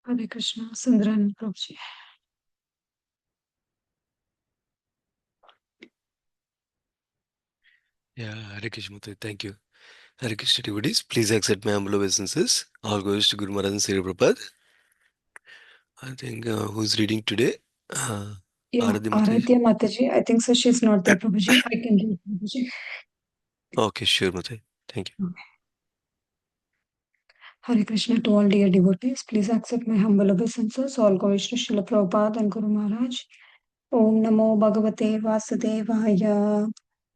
Hare Krishna, Sundran Prabhuji. Yeah, Hare Krishna, Mate. Thank you. Hare Krishna devotees, please accept my humble obeisances. All goes to Guru Maharaj and Sri Prabhupada. I think who's reading today? Uh, Yeah, Aradhya Mataji. Aradhya Mataji. I think so. She's not there, Prabhuji. I can read Prabhuji. Okay, sure, Mate. Thank you. Okay. Hare Krishna to all dear devotees. Please accept my humble obeisances. All go Vishnu Srila Prabhupada and Guru Maharaj. Om Namo Bhagavate Vasudevaya.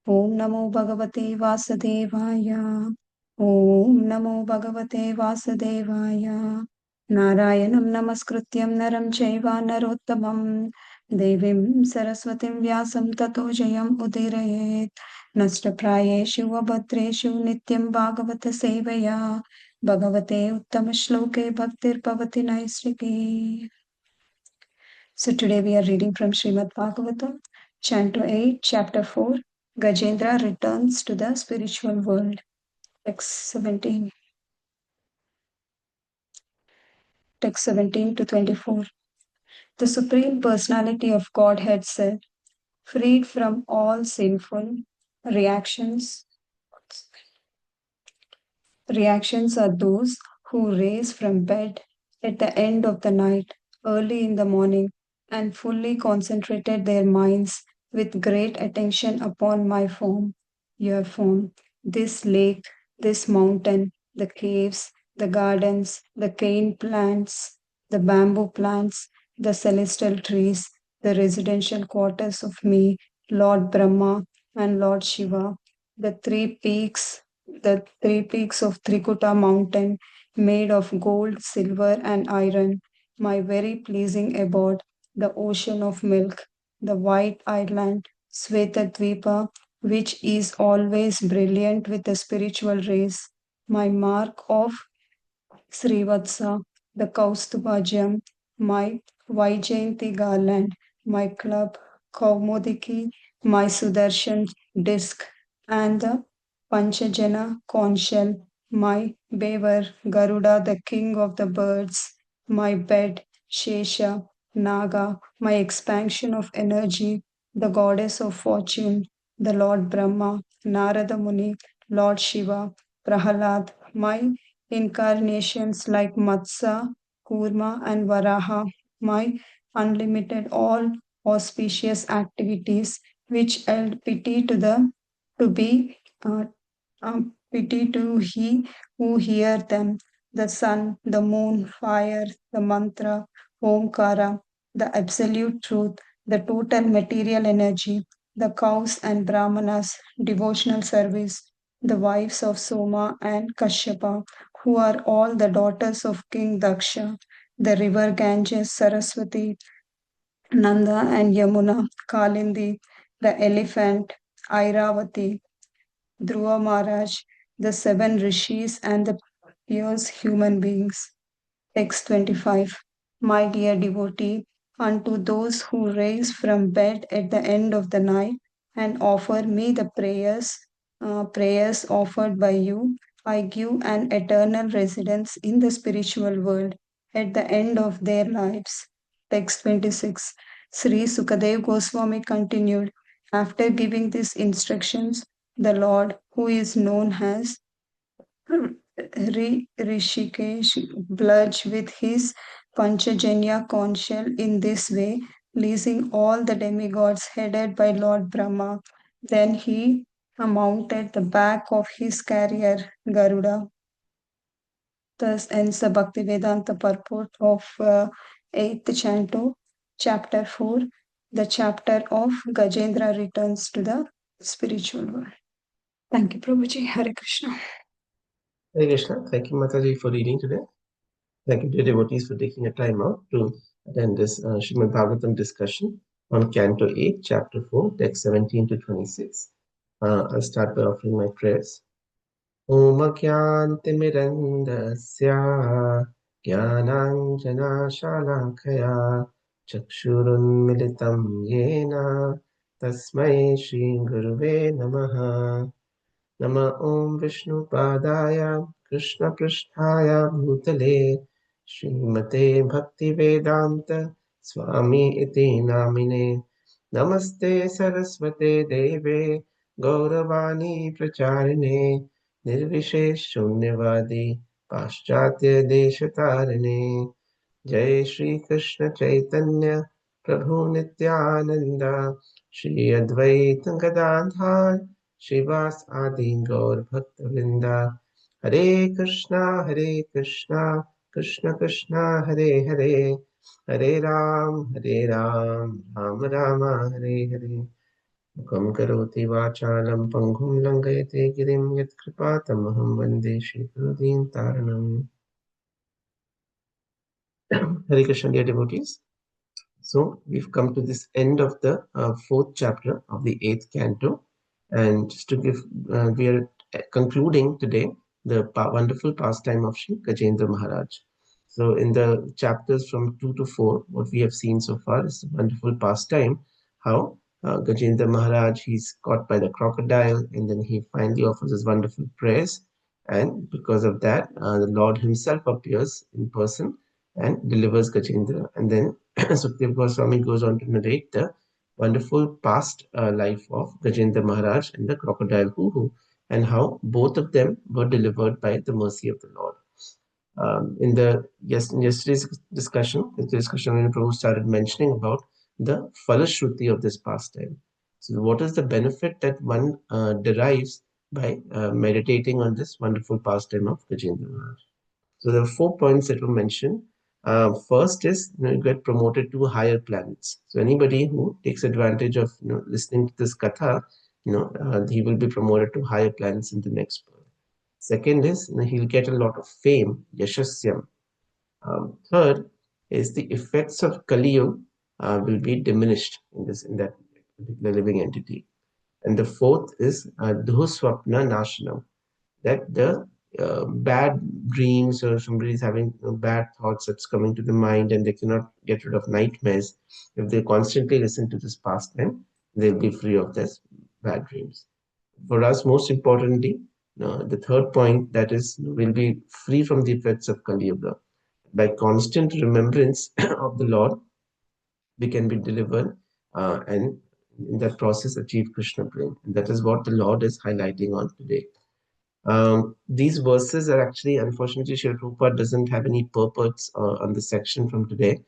Om Namo Bhagavate Vasudevaya. Om Namo Bhagavate Vasudevaya. Narayanam Namaskrutyam Naram Chaiva Narottamam Devim Saraswatim Vyasam Tato Jayam Udirayet Nashtaprayeshu Abhadreshu Nityam Bhagavata Sevaya Bhagavate Uttama Shloke Bhaktir Pavati Naisriki. So today we are reading from Srimad Bhagavatam, Canto 8, Chapter 4, Gajendra returns to the spiritual world. Text 17. Text 17 to 24. The Supreme Personality of Godhead said, freed from all sinful reactions, reactions are those who rise from bed at the end of the night, early in the morning, and fully concentrated their minds with great attention upon my form, your form, this lake, this mountain, the caves, the gardens, the cane plants, the bamboo plants, the celestial trees, the residential quarters of me, Lord Brahma and Lord Shiva, the three peaks of Trikuta mountain made of gold, silver, and iron, my very pleasing abode, the ocean of milk, the white island, Svetadvipa, which is always brilliant with the spiritual rays, my mark of Srivatsa, the Kaustubhajam, my Vaijayanti garland, my club, Kaumudiki, my Sudarshan disc, and the Panchajana conch shell, my beaver, Garuda, the king of the birds, my bed, Shesha, Naga, my expansion of energy, the goddess of fortune, the Lord Brahma, Narada Muni, Lord Shiva, Prahalad, my incarnations like Matsya, Kurma, and Varaha, my unlimited all auspicious activities, which held pity to the to be pity to he who hear them, the sun, the moon, fire, the mantra, Omkara, the absolute truth, the total material energy, the cows and brahmanas, devotional service, the wives of Soma and Kashyapa, who are all the daughters of King Daksha, the river Ganges, Saraswati, Nanda and Yamuna, Kalindi, the elephant, Airavati, Dhruva Maharaj, the seven rishis, and the pious human beings. Text 25. My dear devotee, unto those who rise from bed at the end of the night and offer me the prayers offered by you, I give an eternal residence in the spiritual world at the end of their lives. Text 26. Sri Sukadev Goswami continued, after giving these instructions, the Lord, who is known as Rishikesh bludged with his Panchajanya conch shell in this way, pleasing all the demigods headed by Lord Brahma. Then he mounted the back of his carrier Garuda. Thus ends the Bhaktivedanta purport of 8th Canto, Chapter 4, the chapter of Gajendra returns to the spiritual world. Thank you, Prabhuji. Hare Krishna. Hare Krishna. Thank you, Mataji, for reading today. Thank you, dear devotees, for taking a time out to attend this Srimad Bhagavatam discussion on Canto 8, Chapter 4, text 17 to 26. I'll start by offering my prayers. Om Kyantimirandasya Jnananjanashalakaya Chakshurunmilitam Yena Tasmai Shri Guruve Namaha Nama Om Vishnu Padaya Krishna Pristhaya Bhutale Srimate Bhaktivedanta Swami iti namine. Namaste Saraswate Deve Gauravani Pracharine Nirvishesh Shunyavadi Paschatya Deshatarine. जय श्री कृष्ण चैतन्य प्रभु नित्यानंदा श्री अद्वैत गदाधर श्रीवास आदि गौर भक्त वृंदा हरे कृष्णा कृष्ण कृष्णा हरे हरे हरे राम राम राम हरे हरे मुखं करोति वाचालं पङ्गुं लङ्घयते गिरिं यत्कृपातमहं वन्दे श्रीगुरुदीनतारणम् Hare Krishna, dear devotees. So we've come to this end of the fourth chapter of the eighth canto, and just to give, we are concluding today the wonderful pastime of Sri Gajendra Maharaj. So in the chapters from 2 to 4, what we have seen so far is a wonderful pastime. How Gajendra Maharaj, he's caught by the crocodile, and then he finally offers his wonderful prayers, and because of that, the Lord Himself appears in person and delivers Gajendra, and then Sukhdev Goswami goes on to narrate the wonderful past life of Gajendra Maharaj and the crocodile Huhu, and how both of them were delivered by the mercy of the Lord. In yesterday's discussion, when Prabhu started mentioning about the falashruti of this pastime. So, what is the benefit that one derives by meditating on this wonderful pastime of Gajendra Maharaj? So there are 4 points that were mentioned. First is, you get promoted to higher planets. So anybody who takes advantage of listening to this katha, he will be promoted to higher planets in the next birth. Second is, he'll get a lot of fame, yashasyam. Third is the effects of Kali Yuga will be diminished in that particular living entity. And the fourth is dhuhuswapna nashanam, that the bad dreams, or somebody is having bad thoughts that's coming to the mind and they cannot get rid of nightmares, if they constantly listen to this pastime, they'll be free of this bad dreams. For us, most importantly, the third point, that is, we'll be free from the effects of Kali Yuga. By constant remembrance of the Lord, we can be delivered, and in that process achieve Krishna brain. And that is what the Lord is highlighting on today. These verses are actually, unfortunately, Srila Prabhupada doesn't have any purports on the section from today.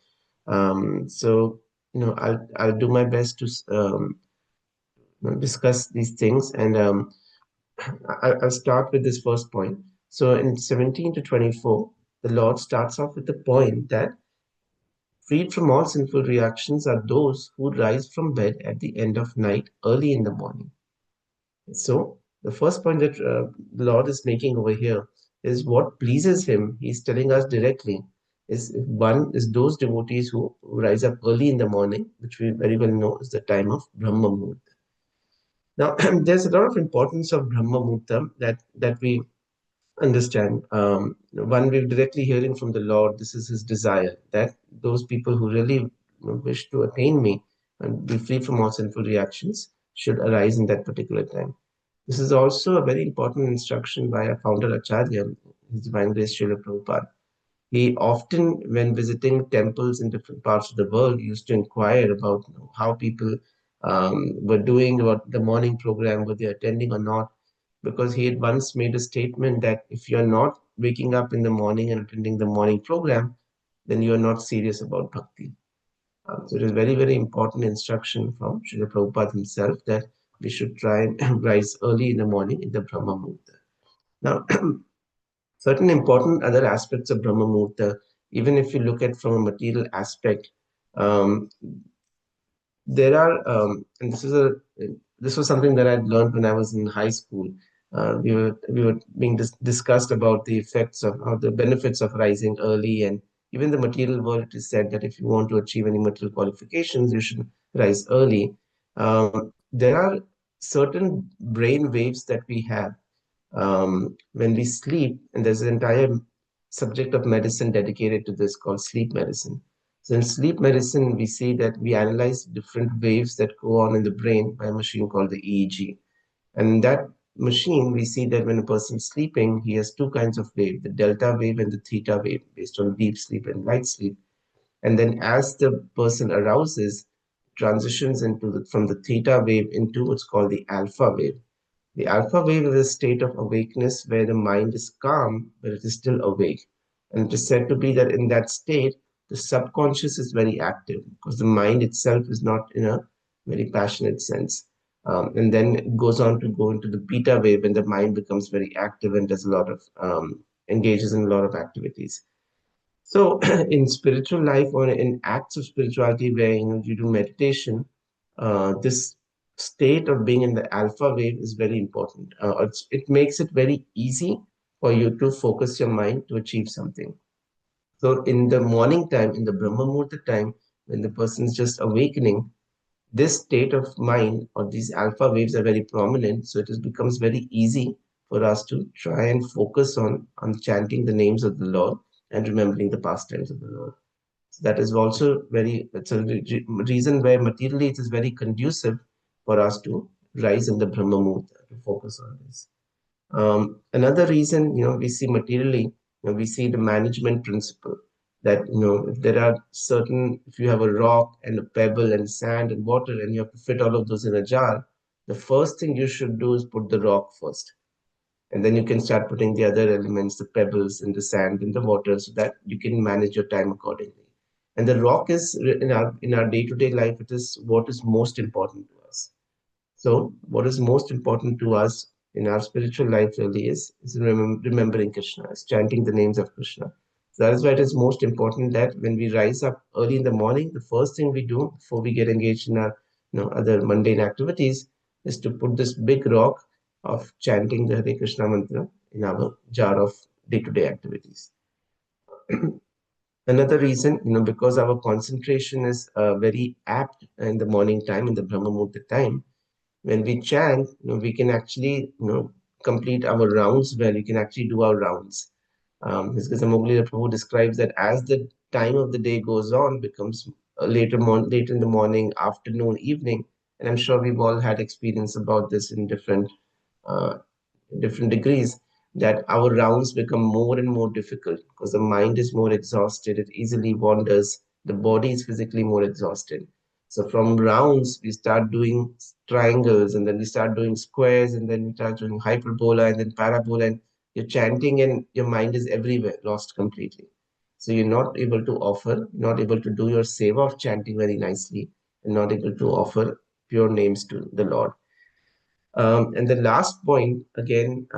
So, I'll do my best to discuss these things, and I'll start with this first point. So, in 17 to 24, the Lord starts off with the point that freed from all sinful reactions are those who rise from bed at the end of night, early in the morning. So, the first point that the Lord is making over here is what pleases Him. He's telling us directly is, one is those devotees who rise up early in the morning, which we very well know is the time of Brahma Muhurta. Now, there's a lot of importance of Brahma Muhurta that we understand. One, we're directly hearing from the Lord. This is His desire that those people who really wish to attain me and be free from all sinful reactions should arise in that particular time. This is also a very important instruction by our founder Acharya, His Divine Grace Srila Prabhupada. He often, when visiting temples in different parts of the world, used to inquire about how people were doing, what the morning program, were they attending or not, because he had once made a statement that if you're not waking up in the morning and attending the morning program, then you are not serious about bhakti. So it is very, very important instruction from Srila Prabhupada himself that we should try and rise early in the morning in the Brahma Muhurta. Now, certain important other aspects of Brahma Muhurta, even if you look at from a material aspect, um, there are, and this was something that I'd learned when I was in high school. We were being discussed about the effects of, or the benefits of rising early, and even the material world. It is said that if you want to achieve any material qualifications, you should rise early. There are certain brain waves that we have when we sleep, and there's an entire subject of medicine dedicated to this called sleep medicine. So in sleep medicine, we see that we analyze different waves that go on in the brain by a machine called the EEG. And that machine, we see that when a person's sleeping, he has two kinds of wave, the delta wave and the theta wave, based on deep sleep and light sleep. And then as the person arouses, transitions from the theta wave into what's called the alpha wave. The alpha wave is a state of awakeness where the mind is calm, but it is still awake. And it is said to be that in that state, the subconscious is very active because the mind itself is not in a very passionate sense. And then it goes on to go into the beta wave, and the mind becomes very active and does a lot of engages in a lot of activities. So, in spiritual life or in acts of spirituality where you do meditation, this state of being in the alpha wave is very important. It makes it very easy for you to focus your mind to achieve something. So, in the morning time, in the Brahma Muhurta time, when the person is just awakening, this state of mind or these alpha waves are very prominent. So, becomes very easy for us to try and focus on chanting the names of the Lord and remembering the pastimes of the Lord. So that is also it's a reason where materially it is very conducive for us to rise in the Brahma Muhurta to focus on this. Another reason, we see materially, we see the management principle that, if there are if you have a rock and a pebble and sand and water and you have to fit all of those in a jar, the first thing you should do is put the rock first. And then you can start putting the other elements, the pebbles and the sand and the water, so that you can manage your time accordingly. And the rock is in our day-to-day life, it is what is most important to us. So what is most important to us in our spiritual life really is remembering Krishna, is chanting the names of Krishna. So that is why it is most important that when we rise up early in the morning, the first thing we do before we get engaged in our other mundane activities is to put this big rock of chanting the Hare Krishna mantra in our jar of day-to-day activities. Another reason, because our concentration is very apt in the morning time, in the Brahma Muhurta time, when we chant, we can actually, complete our rounds well. You can actually do our rounds. His Mowgli Prabhu describes that as the time of the day goes on, becomes later in the morning, afternoon, evening, and I'm sure we've all had experience about this in uh, different degrees, that our rounds become more and more difficult because the mind is more exhausted, it easily wanders, the body is physically more exhausted. So from rounds, we start doing triangles, and then we start doing squares, and then we start doing hyperbola and then parabola, and you're chanting and your mind is everywhere, lost completely. So you're not able to not able to do your seva of chanting very nicely, and not able to offer pure names to the Lord. And the last point, again, I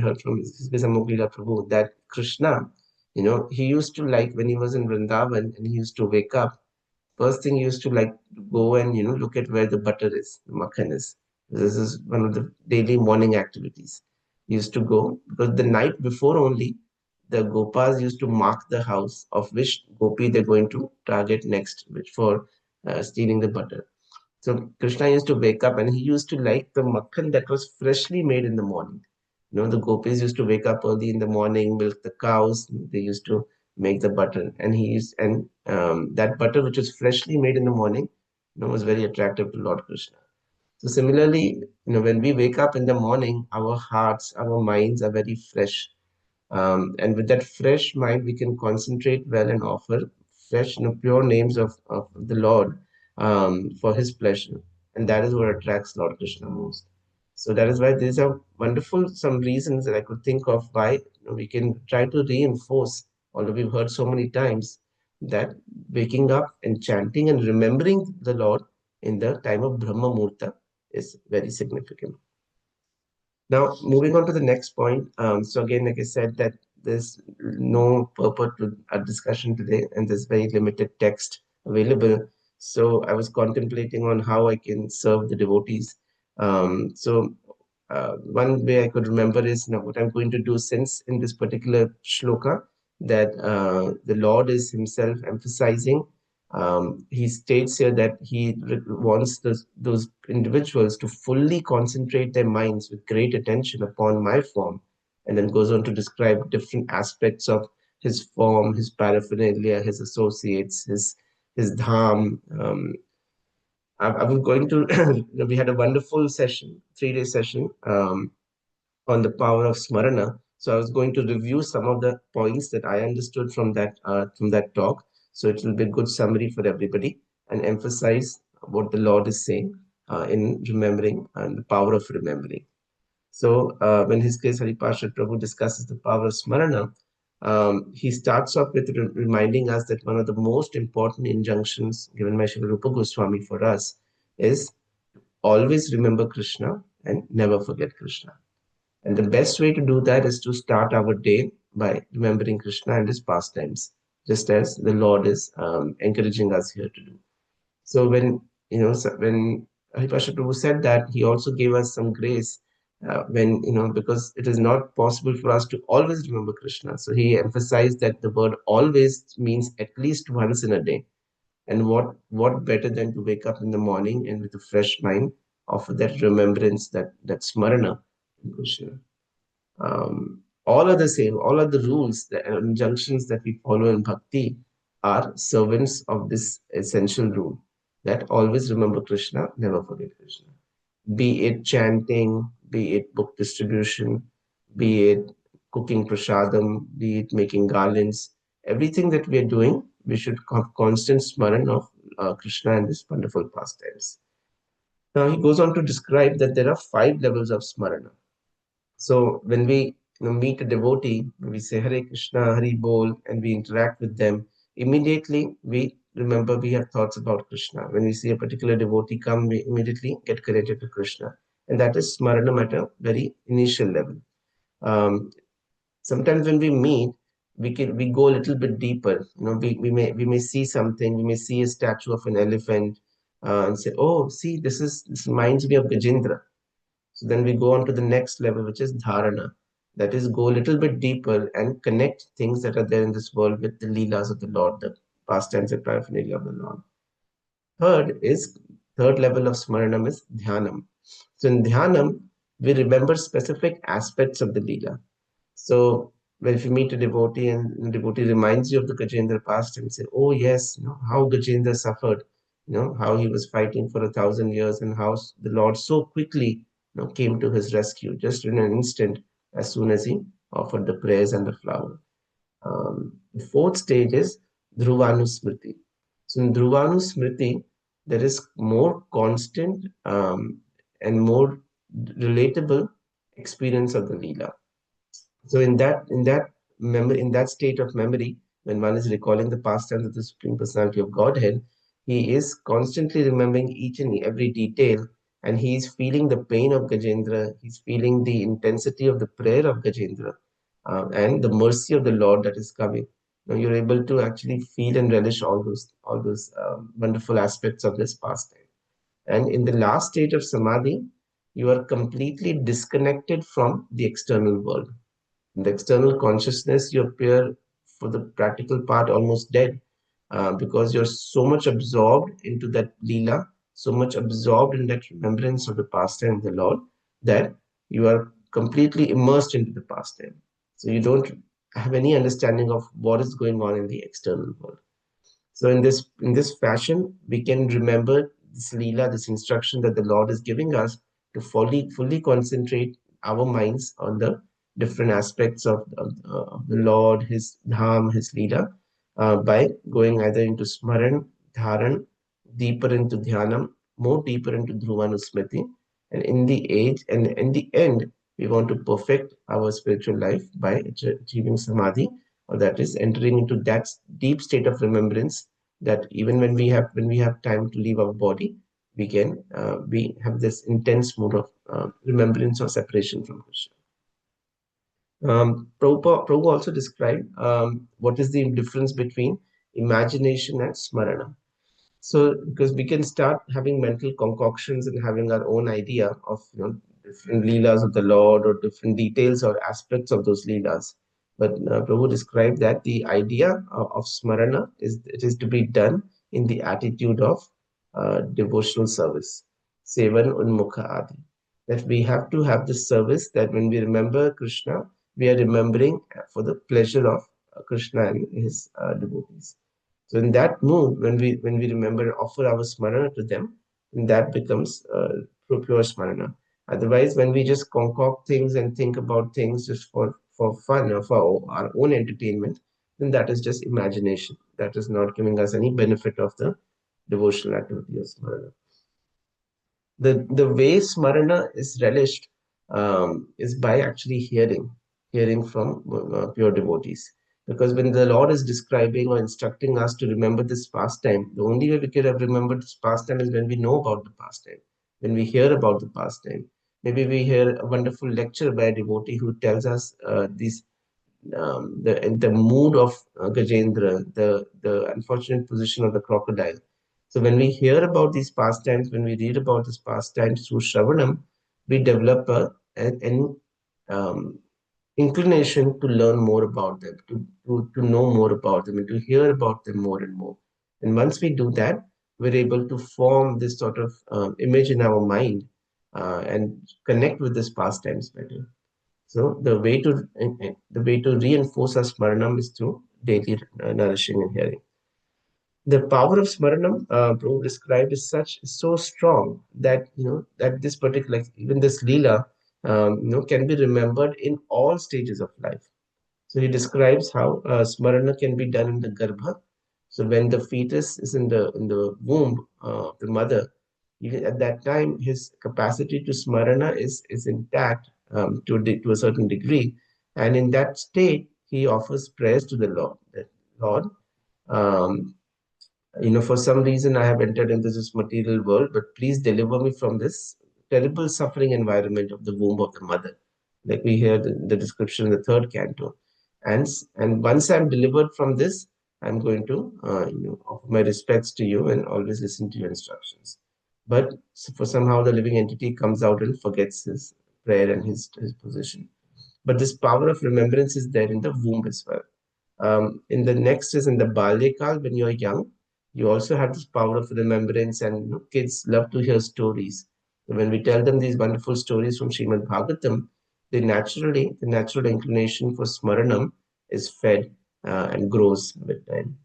heard from Moglila Prabhu that Krishna, he used to like when he was in Vrindavan and he used to wake up, first thing he used to like go and, look at where the butter is, the makhan is. This is one of the daily morning activities. He used to go because the night before only, the Gopas used to mark the house of which Gopi they're going to target next, which for stealing the butter. So Krishna used to wake up and he used to like the makhan that was freshly made in the morning. The gopis used to wake up early in the morning, milk the cows. They used to make the butter, and that butter which was freshly made in the morning, was very attractive to Lord Krishna. So similarly, when we wake up in the morning, our hearts, our minds are very fresh. And with that fresh mind, we can concentrate well and offer fresh, pure names of the Lord for His pleasure. And that is what attracts Lord Krishna most. So that is why these are wonderful some reasons that I could think of why we can try to reinforce, although we've heard so many times, that waking up and chanting and remembering the Lord in the time of Brahma Murta is very significant. Now, moving on to the next point. So again, like I said, that there's no purport to our discussion today, and there's very limited text available. So I was contemplating on how I can serve the devotees. One way I could remember is what I'm going to do, since in this particular shloka that the Lord is himself emphasizing. He states here that he wants those individuals to fully concentrate their minds with great attention upon my form, and then goes on to describe different aspects of his form, his paraphernalia, his associates, his dham, I was going to, we had a wonderful session, 3-day session on the power of smarana. So I was going to review some of the points that I understood from that talk. So it will be a good summary for everybody and emphasize what the Lord is saying in remembering and the power of remembering. So when his case Haripasha Prabhu discusses the power of smarana, he starts off with reminding us that one of the most important injunctions given by Srila Rupa Goswami for us is always remember Krishna and never forget Krishna. And the best way to do that is to start our day by remembering Krishna and his pastimes, just as the Lord is encouraging us here to do. So when Haripasha Prabhu said that, he also gave us some grace when, because it is not possible for us to always remember Krishna. So he emphasized that the word always means at least once in a day. And what better than to wake up in the morning and with a fresh mind offer that remembrance, that smarana to Krishna. All are the same. All are the rules, the injunctions that we follow in bhakti are servants of this essential rule that always remember Krishna, never forget Krishna. Be it chanting, be it book distribution, be it cooking prasadam, be it making garlands, everything that we are doing, we should have constant smaran of Krishna and his wonderful pastimes. Now he goes on to describe that there are 5 levels of smarana. So when we meet a devotee, we say Hare Krishna, Hari Bol, and we interact with them, immediately we remember we have thoughts about Krishna. When we see a particular devotee come, we immediately get connected to Krishna. And that is smaranam at a very initial level. Um, Sometimes when we meet, we go a little bit deeper. We may see something, we may see a statue of an elephant, and say, oh, see, this reminds me of Gajendra. So then we go on to the next level, which is dharana. That is, go a little bit deeper and connect things that are there in this world with the leelas of the Lord, the pastimes and paraphernalia of the Lord. Third level of smaranam is dhyanam. So in dhyanam, we remember specific aspects of the leela. So when if you meet a devotee and the devotee reminds you of the Gajendra past and say, oh yes, how Gajendra suffered, how he was fighting for 1,000 years and how the Lord so quickly came to his rescue just in an instant as soon as he offered the prayers and the flower. The fourth stage is Dhruvanusmriti. So in Dhruvanusmriti, there is more constant and more relatable experience of the Leela. So in that state of memory, when one is recalling the pastimes of the Supreme Personality of Godhead, he is constantly remembering each and every detail, and he is feeling the pain of Gajendra. He's feeling the intensity of the prayer of Gajendra, and the mercy of the Lord that is coming. Now you're able to actually feel and relish all those wonderful aspects of this pastime. And in the last stage of samadhi, you are completely disconnected from the external world. In the external consciousness, you appear, for the practical part, almost dead because you're so much absorbed into that lila, so much absorbed in that remembrance of the pastime of the Lord that you are completely immersed into the pastime. So you don't have any understanding of what is going on in the external world. So in this fashion, we can remember this lila, this instruction that the Lord is giving us to fully concentrate our minds on the different aspects of the Lord, His dham, His lila, by going either into smaran, dharan, deeper into dhyanam, more deeper into dhruvanusmriti, and in the end, we want to perfect our spiritual life by achieving samadhi, or that is entering into that deep state of remembrance that even when we have time to leave our body, we have this intense mode of remembrance or separation from Krishna. Prabhupada also described what is the difference between imagination and smarana. So, because we can start having mental concoctions and having our own idea of different leelas of the Lord or different details or aspects of those leelas. But Prabhu described that the idea of smarana is it is to be done in the attitude of devotional service, sevan unmukha adi. That we have to have this service that when we remember Krishna, we are remembering for the pleasure of Krishna and his devotees. So in that mood, when we remember and offer our smarana to them, and that becomes pure smarana. Otherwise, when we just concoct things and think about things just for fun or for our own entertainment, then that is just imagination. That is not giving us any benefit of the devotional activity of smarana. The way smarana is relished is by actually hearing from pure devotees. Because when the Lord is describing or instructing us to remember this pastime, the only way we could have remembered this pastime is when we know about the pastime, when we hear about the pastime. Maybe we hear a wonderful lecture by a devotee who tells us these the mood of Gajendra, the unfortunate position of the crocodile. So when we hear about these pastimes, when we read about these pastimes through Shravanam, we develop an inclination to learn more about them, to know more about them, and to hear about them more and more. And once we do that, we're able to form this sort of image in our mind and connect with these pastimes better. So the way to reinforce our smaranam is through daily nourishing and hearing. The power of smaranam, Prabhu described is so strong that that this particular, like, even this lila, can be remembered in all stages of life. So he describes how smarana can be done in the garbha. So when the fetus is in the womb of the mother, even at that time, his capacity to smarana is intact to a certain degree, and in that state, he offers prayers to the Lord. That Lord, um, for some reason I have entered into this material world, but please deliver me from this terrible suffering environment of the womb of the mother. Like we hear the description in the third canto. And once I'm delivered from this, I'm going to offer my respects to you and always listen to your instructions. But for somehow the living entity comes out and forgets his prayer and his position. But this power of remembrance is there in the womb as well. In the next is in the Balyakal, when you're young, you also have this power of remembrance, and kids love to hear stories. So when we tell them these wonderful stories from Srimad Bhagavatam, the natural inclination for smaranam is fed and grows with time.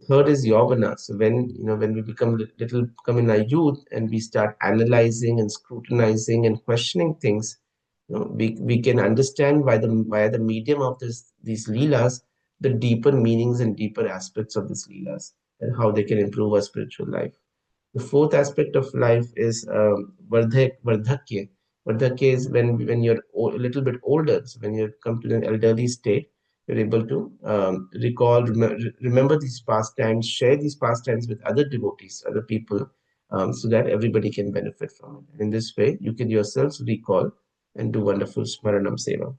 Third is yogana. So when we become become in our youth and we start analyzing and scrutinizing and questioning things, we can understand by the medium of these leelas the deeper meanings and deeper aspects of these leelas and how they can improve our spiritual life. The fourth aspect of life is vardhakya. Vardhakya is when you're a little bit older. So when you come to an elderly state, you're able to remember these pastimes, share these pastimes with other devotees, other people, so that everybody can benefit from it. And in this way, you can yourselves recall and do wonderful Smaranam Seva.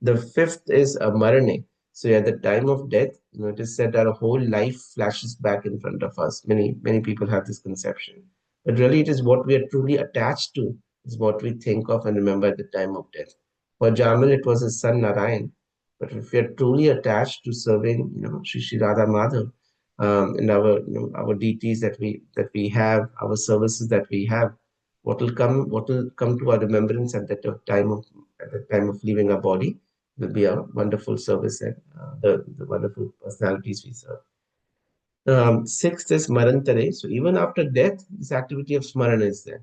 The fifth is a marane. So at the time of death, it is said our whole life flashes back in front of us. Many people have this conception, but really it is what we are truly attached to is what we think of and remember at the time of death. For Jamal, it was his son Narayan, but if we are truly attached to serving, Shri Radha Madhav, and our deities that we have, our services that we have, what will come to our remembrance at the time of leaving our body will be a wonderful service and the wonderful personalities we serve. Sixth is Marantare. So even after death, this activity of Smarana is there.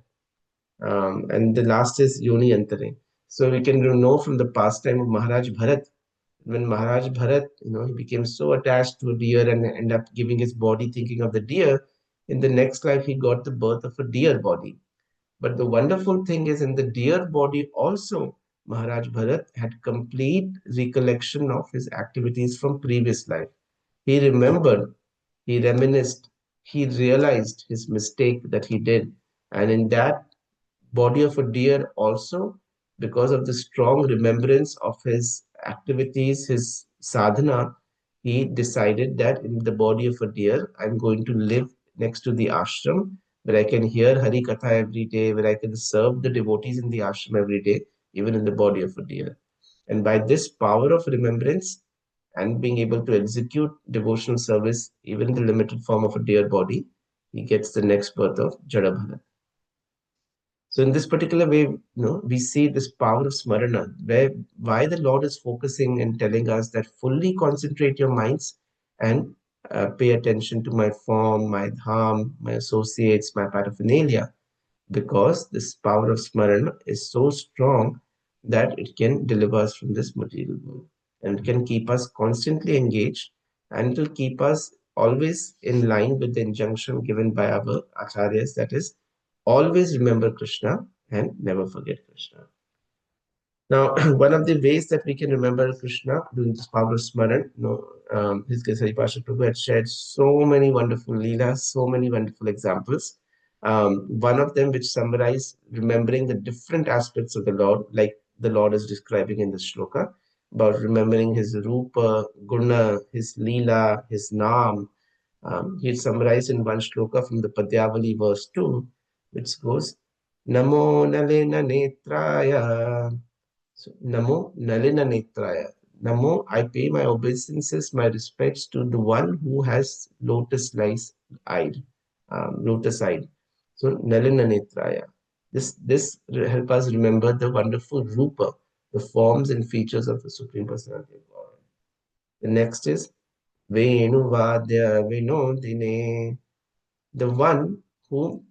And the last is Yoni Antare. So we can know from the pastime of Maharaj Bharat. When Maharaj Bharat, he became so attached to a deer and ended up giving his body thinking of the deer. In the next life, he got the birth of a deer body. But the wonderful thing is, in the deer body also, Maharaj Bharat had complete recollection of his activities from previous life. He remembered, he reminisced, he realized his mistake that he did. And in that body of a deer also, because of the strong remembrance of his activities, his sadhana, he decided that in the body of a deer, I'm going to live next to the ashram where I can hear Hari Katha every day, where I can serve the devotees in the ashram every day, even in the body of a deer. And by this power of remembrance and being able to execute devotional service, even in the limited form of a deer body, he gets the next birth of Jadabharat. So in this particular way, we see this power of smarana, why the Lord is focusing and telling us that fully concentrate your minds and pay attention to my form, my dham, my associates, my paraphernalia, because this power of smarana is so strong that it can deliver us from this material world and it can keep us constantly engaged, and it will keep us always in line with the injunction given by our acharyas, that is, always remember Krishna and never forget Krishna. Now, one of the ways that we can remember Krishna during this power of Smaran, His Grace Hari Pasha Prabhu had shared so many wonderful leelas, so many wonderful examples. One of them which summarize remembering the different aspects of the Lord, like the Lord is describing in the shloka, about remembering His Rupa, Guna, His Leela, His Naam. He summarized in one shloka from the Padyavali verse 2, which goes, Namo Nalena Netraya. So, Namo Nalina Netraya. Namo, I pay my obeisances, my respects to the one who has eyed, lotus eyed. So, Nalina Netraya. This help us remember the wonderful Rupa, the forms and features of the Supreme Personality of God. The next is Venu Vadya Vinodine, the one who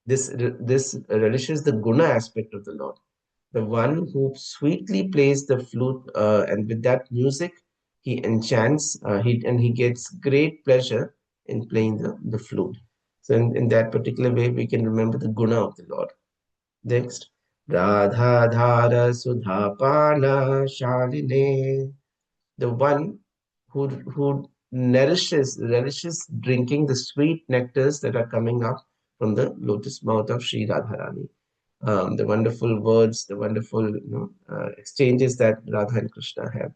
this relishes the guna aspect of the Lord, the one who sweetly plays the flute, and with that music, he enchants, he gets great pleasure in playing the flute. So in that particular way, we can remember the guna of the Lord. Next, Radha Dhara Sudhapana Shaline, the one who relishes drinking the sweet nectars that are coming up from the lotus mouth of Sri Radharani. The wonderful words, the wonderful exchanges that Radha and Krishna have.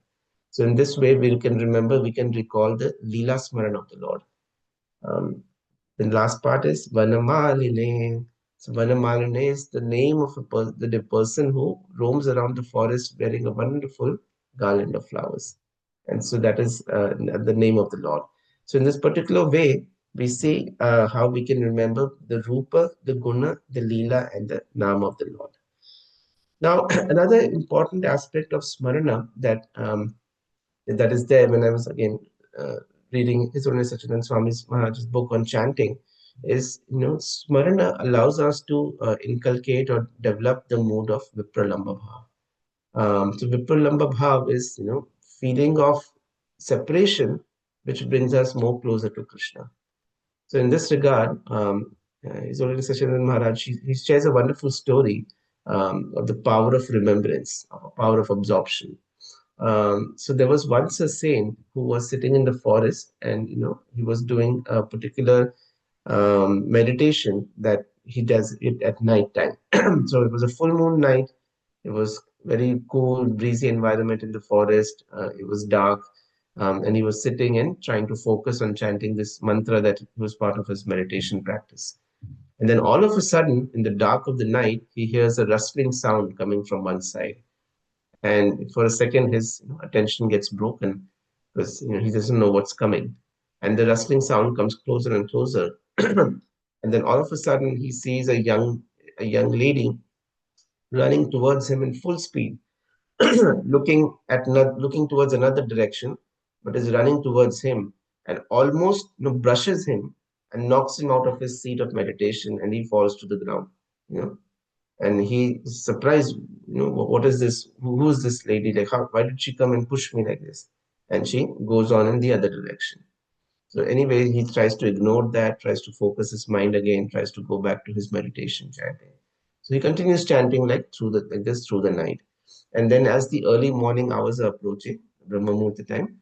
So in this way, we can remember, we can recall the Leela Smaran of the Lord. The last part is Vanamaline. So Vanamaline is the name of the person who roams around the forest wearing a wonderful garland of flowers. And so that is the name of the Lord. So in this particular way, we see how we can remember the Rupa, the Guna, the Leela, and the Nama of the Lord. Now, another important aspect of Smarana that is there when I was again reading His Holiness Sachidanand Swami's Maharaj's book on chanting is, Smarana allows us to inculcate or develop the mood of Vipralamba Bhav. So Vipralamba Bhav is, feeling of separation, which brings us more closer to Krishna. So in this regard, His Holiness Sachidanand Maharaj, he shares a wonderful story of the power of remembrance, of a power of absorption. So there was once a saint who was sitting in the forest, and he was doing a particular meditation that he does it at night time. So it was a full moon night. It was very cool, breezy environment in the forest. It was dark, and he was sitting and trying to focus on chanting this mantra that was part of his meditation practice. And then all of a sudden, in the dark of the night, he hears a rustling sound coming from one side, and for a second his attention gets broken because he doesn't know what's coming, and the rustling sound comes closer and closer. And then all of a sudden he sees a young lady running towards him in full speed, looking towards another direction, but is running towards him and almost brushes him and knocks him out of his seat of meditation, and he falls to the ground. you know and he is surprised, what is this? Who is this lady? Like, why did she come and push me like this? And she goes on in the other direction. So anyway, he tries to ignore that, tries to focus his mind again, tries to go back to his meditation chanting. So he continues chanting like this through the night. And then as the early morning hours are approaching, Brahma Muhurta time,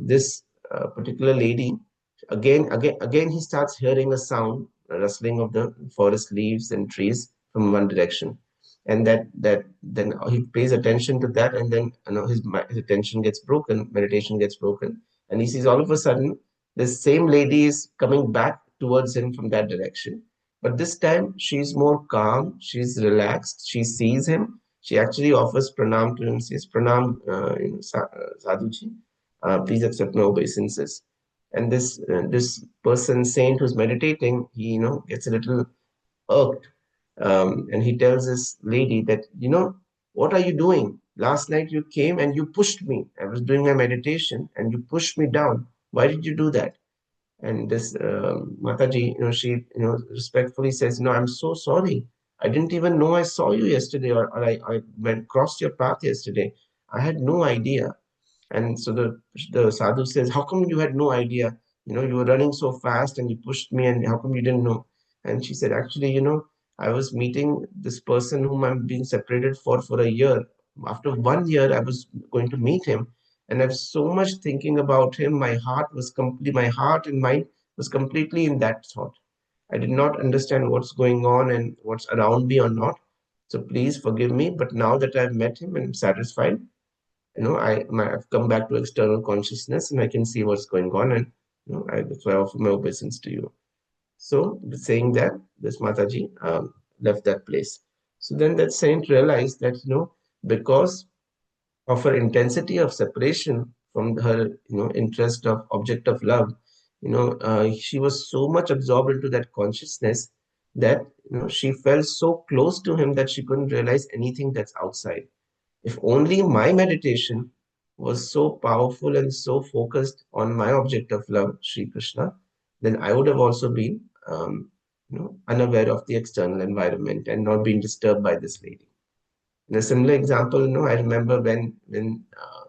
this particular lady, again, he starts hearing a sound, a rustling of the forest leaves and trees from one direction. And that then he pays attention to that, and then his attention gets broken, meditation gets broken, and he sees all of a sudden this same lady is coming back towards him from that direction. But this time she's more calm, she's relaxed, she sees him, she actually offers pranam to him, says, Pranam, Sadhuji, please accept my obeisances. And this person, saint who's meditating, he gets a little irked, and he tells this lady that, what are you doing? Last night you came and you pushed me. I was doing my meditation and you pushed me down. Why did you do that? And this Mataji, she, respectfully says, no, I'm so sorry. I didn't even know I saw you yesterday, or I went crossed your path yesterday. I had no idea. And so the sadhu says, how come you had no idea? You were running so fast and you pushed me, and how come you didn't know? And she said, actually, I was meeting this person whom I'm being separated for a year. After 1 year, I was going to meet him. And I was so much thinking about him. My heart and mind was completely in that thought. I did not understand what's going on and what's around me or not. So please forgive me. But now that I've met him and I'm satisfied, I've come back to external consciousness and I can see what's going on, and that's why I offer my obeisance to you. So saying that, this Mataji left that place. So then that saint realized that because of her intensity of separation from her interest of object of love, she was so much absorbed into that consciousness that she felt so close to him that she couldn't realize anything that's outside. If only my meditation was so powerful and so focused on my object of love, Sri Krishna, then I would have also been, unaware of the external environment and not been disturbed by this lady. In a similar example, I remember when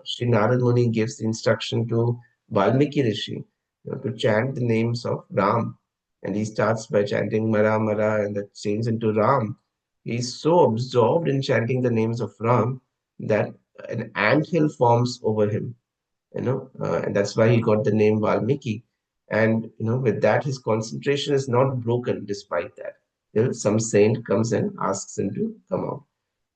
Sri Narad Muni gives the instruction to Valmiki Rishi, to chant the names of Ram, and he starts by chanting Mara Mara, and that changes into Ram. He's so absorbed in chanting the names of Ram that an anthill forms over him, and that's why he got the name Valmiki. And with that, his concentration is not broken despite that. Some saint comes and asks him to come out.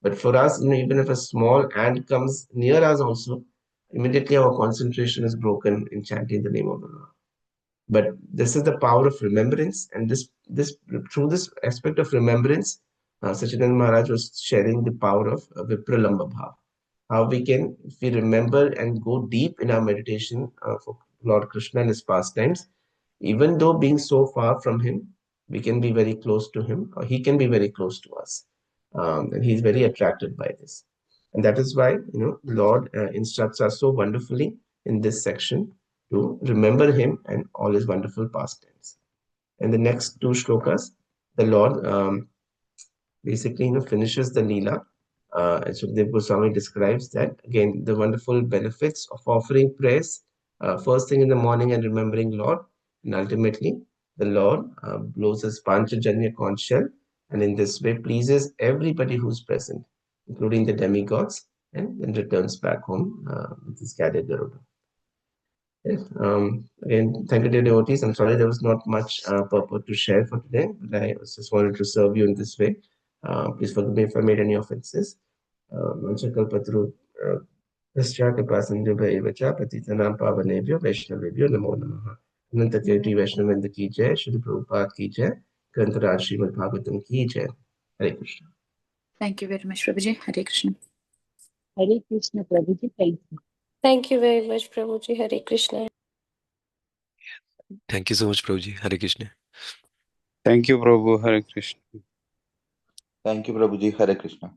But for us, even if a small ant comes near us also, immediately our concentration is broken in chanting the name of the Lord. But this is the power of remembrance, and this through this aspect of remembrance, Sachidanand Maharaj was sharing the power of Vipralamba Bhav. How we can, if we remember and go deep in our meditation for Lord Krishna and his pastimes, even though being so far from him, we can be very close to him, or he can be very close to us. And he's very attracted by this. And that is why, Lord instructs us so wonderfully in this section to remember him and all his wonderful pastimes. In the next two shlokas, the Lord basically finishes the Leela. And Sukdev Goswami describes that again, the wonderful benefits of offering prayers first thing in the morning and remembering Lord, and ultimately the Lord blows his Panchajanya conch shell, and in this way pleases everybody who's present, including the demigods, and then returns back home with his gathered Garuda. Yes. Again, thank you, dear devotees. I'm sorry there was not much purport to share for today, but I just wanted to serve you in this way. Please forgive me if I made any offenses. Manchakalpatru Praschakapasandhubhaivacha Patitanam Pavanebhyo Vaishnavebhyo Namo Namaha. Ananta Kirti Vaishnavendra ki jai, Shri Prabhupada ki jai, Grantaraj Srimad Bhagavatam ki jai. Hare Krishna. Thank you very much, Prabhuji. Hare Krishna. Hare Krishna, Prabhuji. Thank you. Thank you very much, Prabhuji. Hare Krishna. Thank you so much, Prabhuji. Hare Krishna. Thank you, Prabhu. Hare Krishna. Thank you, Prabhuji. Hare Krishna.